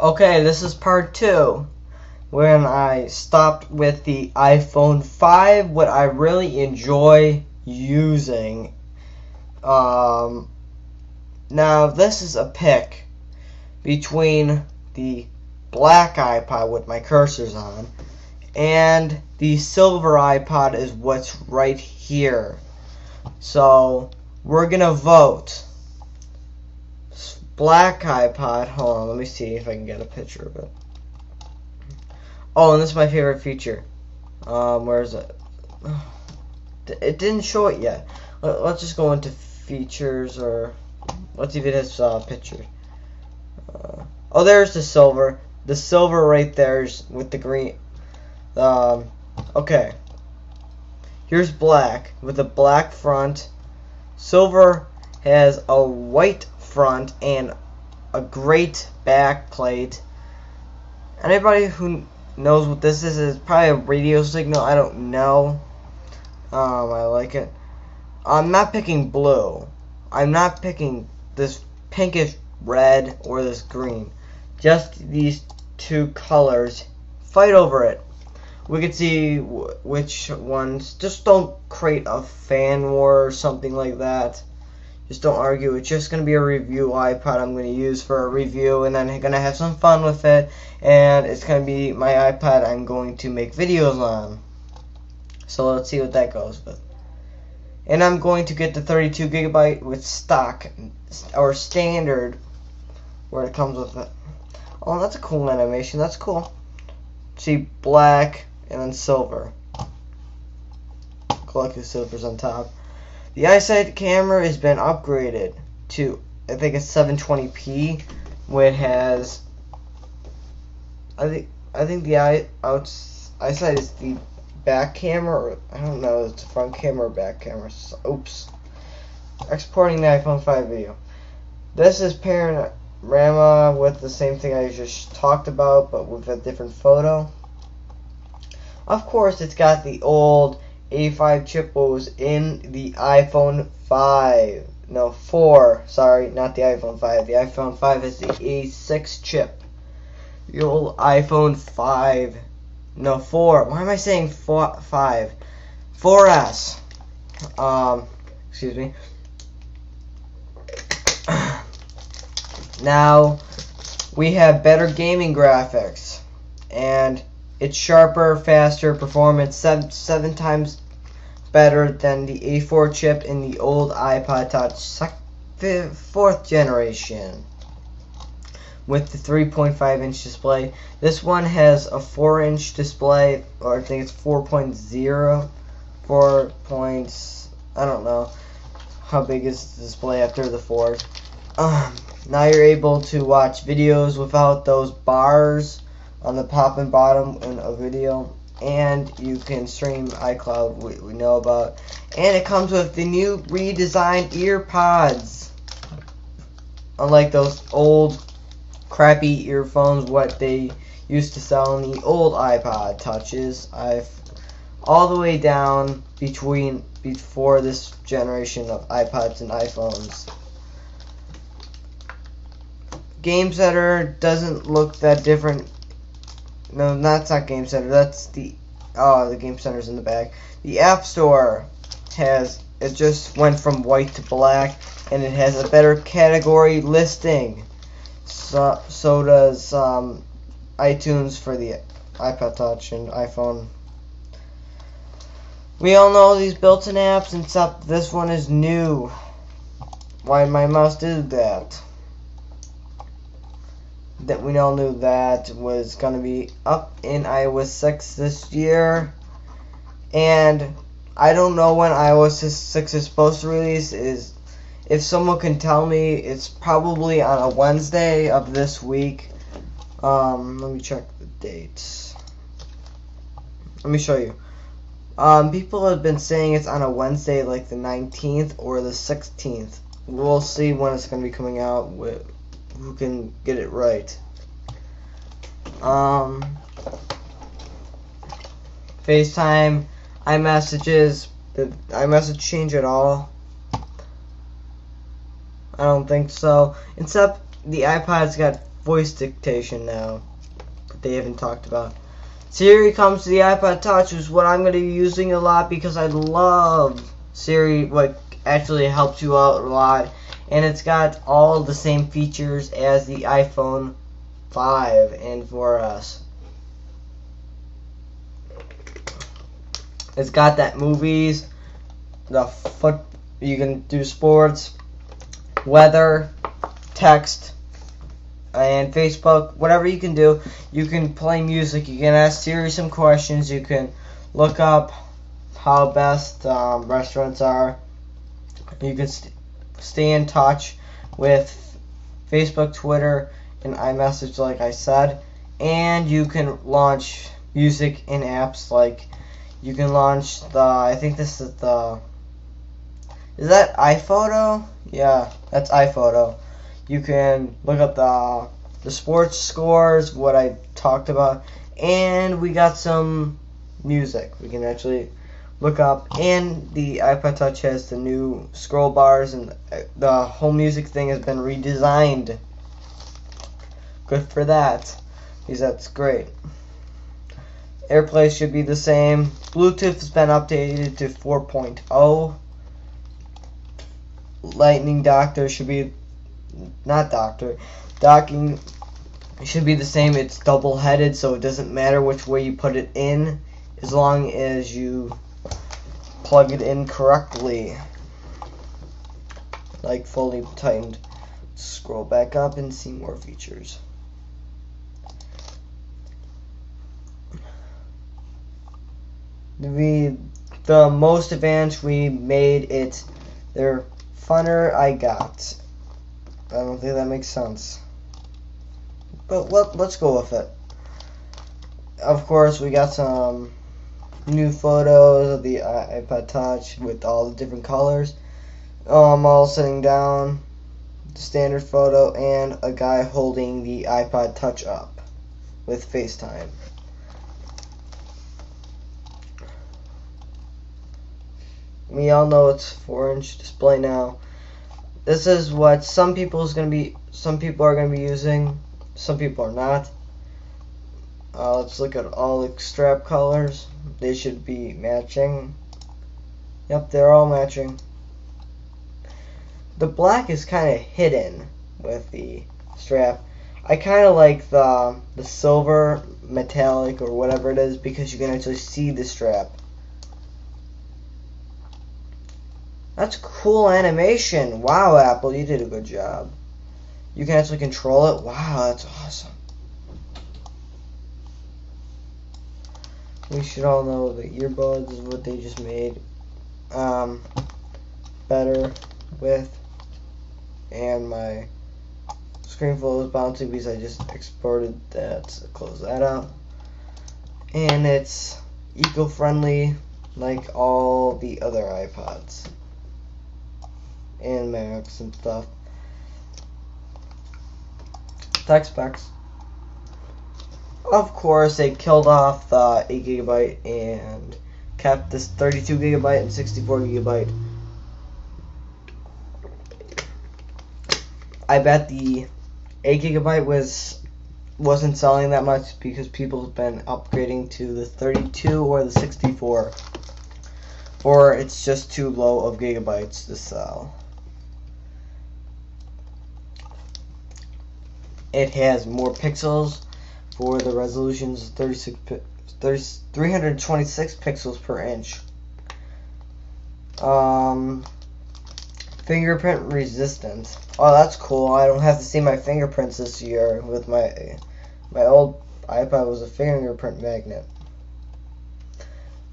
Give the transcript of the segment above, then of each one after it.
Okay, this is part 2. When I stopped with the iPhone 5, what I really enjoy using. Now this is a pic between the black iPod with my cursors on and the silver iPod is what's right here. So we're gonna vote. Black iPod. Hold on, let me see if I can get a picture of it. Oh, and this is my favorite feature. Where is it? It didn't show it yet. Let's just go into features, or let's see if it has picture. Oh, there's the silver. The silver right there's with the green. Okay. Here's black with a black front. Silver has a white front and a great back plate. Anybody who knows what this is probably a radio signal. I don't know. I like it. I'm not picking blue. I'm not picking this pinkish red or this green. Just these two colors. Fight over it. We can see which ones. Just don't create a fan war or something like that. Just don't argue. It's just going to be a review iPod I'm going to use for a review, and then I'm going to have some fun with it, and it's going to be my iPod I'm going to make videos on. So let's see what that goes with. And I'm going to get the 32GB with stock, or standard, where it comes with it. Oh, that's a cool animation. That's cool. See, black and then silver. Collective silvers on top. The eyesight camera has been upgraded to, I think it's 720p, which has, I think the eyesight is the back camera, or I don't know, it's the front camera or back camera. So, oops. Exporting the iPhone 5 video. This is panorama with the same thing I just talked about, but with a different photo. Of course, it's got the old A5 chip was in the iPhone 5. No, 4. Sorry, not the iPhone 5. The iPhone 5 is the A6 chip. The old iPhone 5. No, 4. Why am I saying 5? 4S. Excuse me. Now, we have better gaming graphics. And it's sharper, faster, performance, seven times better than the A4 chip in the old iPod Touch 4th generation with the 3.5-inch display. This one has a 4-inch display, or I think it's 4.0, 4 points, I don't know how big is the display after the 4. Now you're able to watch videos without those bars on the top and bottom in a video, and you can stream iCloud, we know about, and it comes with the new redesigned ear pods, unlike those old crappy earphones what they used to sell in the old iPod Touches. All the way down before this generation of iPods and iPhones. Game Center doesn't look that different. No, that's not Game Center. That's the Game Center's in the back. The App Store it just went from white to black, and it has a better category listing. So does iTunes for the iPod Touch and iPhone. We all know these built-in apps, except this one is new. Why my mouse did that? That we all knew that was going to be up in iOS 6 this year, and I don't know when iOS 6 is supposed to release. If someone can tell me, it's probably on a Wednesday of this week. Let me check the dates. Let me show you. People have been saying it's on a Wednesday, like the 19th or the 16th. We'll see when it's going to be coming out. Who can get it right? FaceTime, iMessages, did iMessage change at all? I don't think so. Except the iPod's got voice dictation now, but they haven't talked about. Siri comes to the iPod Touch, is what I'm going to be using a lot because I love Siri, what actually helps you out a lot. And it's got all the same features as the iPhone 5 and 4S. It's got that movies, you can do sports, weather, text, and Facebook, whatever you can do. You can play music, you can ask Siri some questions, you can look up how best restaurants are, you can stay in touch with Facebook, Twitter, and iMessage like I said, and you can launch music in apps like you can launch I think this is is that iPhoto? Yeah, that's iPhoto. You can look up the sports scores, what I talked about, and we got some music we can actually look up, and the iPod Touch has the new scroll bars, and the whole music thing has been redesigned. Good for that, because that's great. AirPlay should be the same. Bluetooth has been updated to 4.0. Lightning docking should be the same. It's double-headed, so it doesn't matter which way you put it in, as long as you plug it in correctly, like fully tightened. Scroll back up and see more features. The most advanced we made it. They're funner I got. I don't think that makes sense, but let's go with it. Of course, we got some new photos of the iPod Touch with all the different colors. I'm all sitting down, the standard photo, and a guy holding the iPod Touch up with FaceTime. We all know it's 4-inch display now. This is what some people are going to be using, some people are not. Let's look at all the strap colors. They should be matching. Yep, they're all matching. The black is kind of hidden with the strap. I kind of like the silver metallic or whatever it is, because you can actually see the strap. That's cool animation. Wow, Apple, you did a good job. You can actually control it. Wow, that's awesome. We should all know the earbuds is what they just made better with, and my screen flow is bouncy because I just exported that, so close that out. And it's eco-friendly like all the other iPods and Macs and stuff. Tech specs. Of course, they killed off the 8GB and kept this 32GB and 64GB. I bet the 8GB wasn't selling that much because people have been upgrading to the 32 or the 64, or it's just too low of gigabytes to sell. It has more pixels for the resolutions, 326 pixels per inch. Fingerprint resistant. Oh, that's cool. I don't have to see my fingerprints this year. With my old iPod was a fingerprint magnet.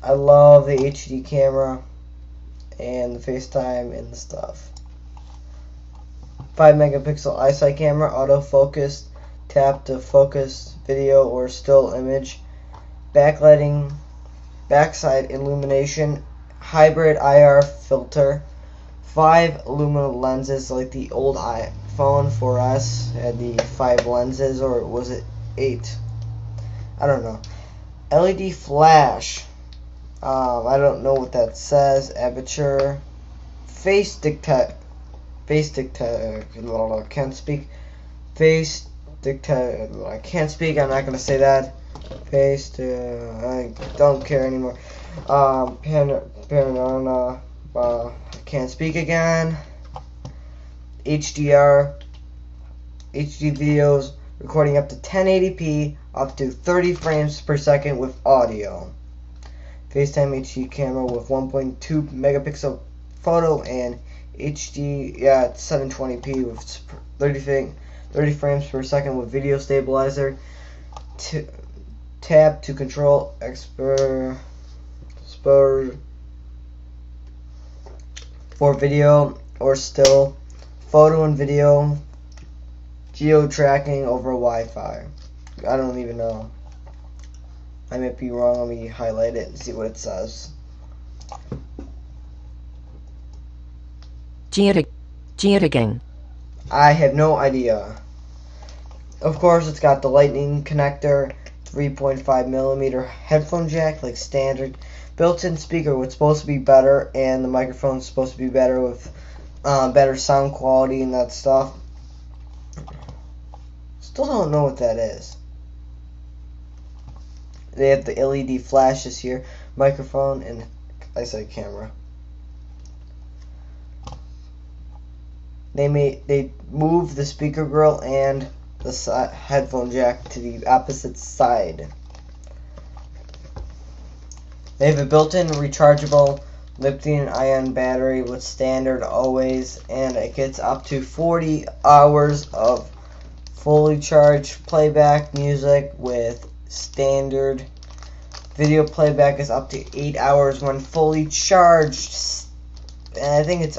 I love the HD camera and the FaceTime and the stuff. 5-megapixel iSight camera, autofocus, tap to focus video or still image, backlighting, backside illumination, hybrid IR filter, 5 aluminum lenses like the old iPhone 4S had the 5 lenses, or was it 8? I don't know. LED flash. I don't know what that says. Aperture. Face detect. Can't speak. Face I can't speak. I'm not gonna say that. Paste. I don't care anymore. Panorama. I can't speak again. HDR. HD videos recording up to 1080p, up to 30 frames per second with audio. FaceTime HD camera with 1.2 megapixel photo and HD, at 720p with 30 frames per second with video stabilizer. Tab to control expert for video or still photo and video. Geo tracking over Wi-Fi. I don't even know. I might be wrong. Let me highlight it and see what it says. Geotagging. I have no idea. Of course, it's got the lightning connector, 3.5mm headphone jack, like standard. Built-in speaker, what's supposed to be better, and the microphone's supposed to be better with better sound quality and that stuff. Still don't know what that is. They have the LED flashes here, microphone, and I said camera. They moved the speaker grill and the headphone jack to the opposite side. They have a built-in rechargeable lithium-ion battery with standard always, and it gets up to 40 hours of fully charged playback music with standard. Video playback is up to 8 hours when fully charged, and I think it's